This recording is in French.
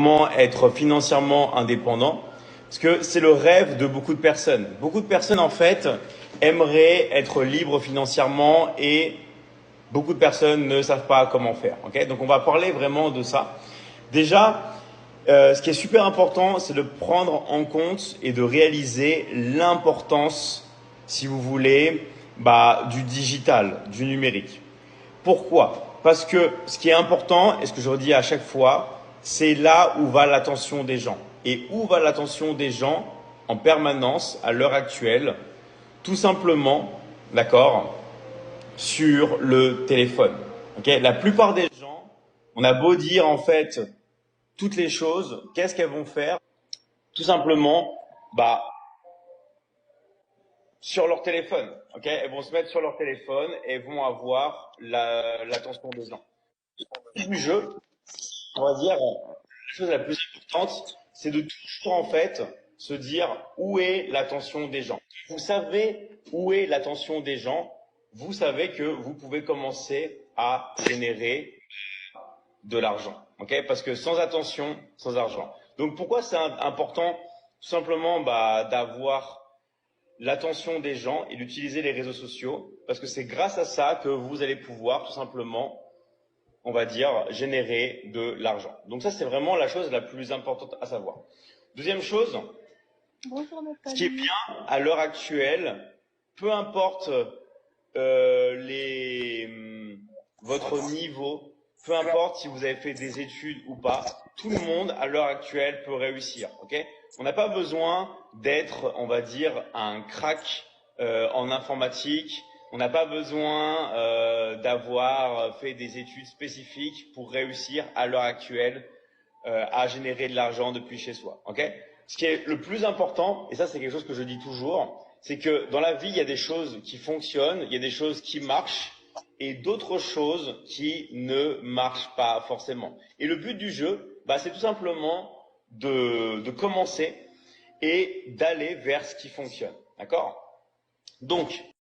Comment être financièrement indépendant, parce que c'est le rêve de beaucoup de personnes. Beaucoup de personnes, en fait, aimeraient être libres financièrement et beaucoup de personnes ne savent pas comment faire. Ok, donc, on va parler vraiment de ça. Déjà, ce qui est super important, c'est de prendre en compte et de réaliser l'importance, si vous voulez, du digital, du numérique. Pourquoi? Parce que ce qui est important, et ce que je redis à chaque fois, c'est là où va l'attention des gens. Et où va l'attention des gens en permanence, à l'heure actuelle? Tout simplement, d'accord, sur le téléphone. Ok, la plupart des gens, on a beau dire en fait toutes les choses, qu'est-ce qu'elles vont faire? Tout simplement, bah, sur leur téléphone. Ok, elles vont se mettre sur leur téléphone et vont avoir l'attention des gens. Du jeu, on va dire, la chose la plus importante, c'est de toujours en fait se dire où est l'attention des gens. Vous savez où est l'attention des gens, vous savez que vous pouvez commencer à générer de l'argent. Ok? Parce que sans attention, sans argent. Donc pourquoi c'est important tout simplement d'avoir l'attention des gens et d'utiliser les réseaux sociaux? Parce que c'est grâce à ça que vous allez pouvoir tout simplement, on va dire, générer de l'argent. Donc ça, c'est vraiment la chose la plus importante à savoir. Deuxième chose, Bonjour ce qui est Nathalie. bien à l'heure actuelle, peu importe votre niveau, peu importe si vous avez fait des études ou pas, tout le monde à l'heure actuelle peut réussir. Ok? On n'a pas besoin d'être, on va dire, un crack en informatique. On n'a pas besoin d'avoir fait des études spécifiques pour réussir à l'heure actuelle à générer de l'argent depuis chez soi. Ok? Ce qui est le plus important, et ça c'est quelque chose que je dis toujours, c'est que dans la vie il y a des choses qui fonctionnent, il y a des choses qui marchent et d'autres choses qui ne marchent pas forcément. Et le but du jeu, c'est tout simplement de commencer et d'aller vers ce qui fonctionne. D'accord? Donc,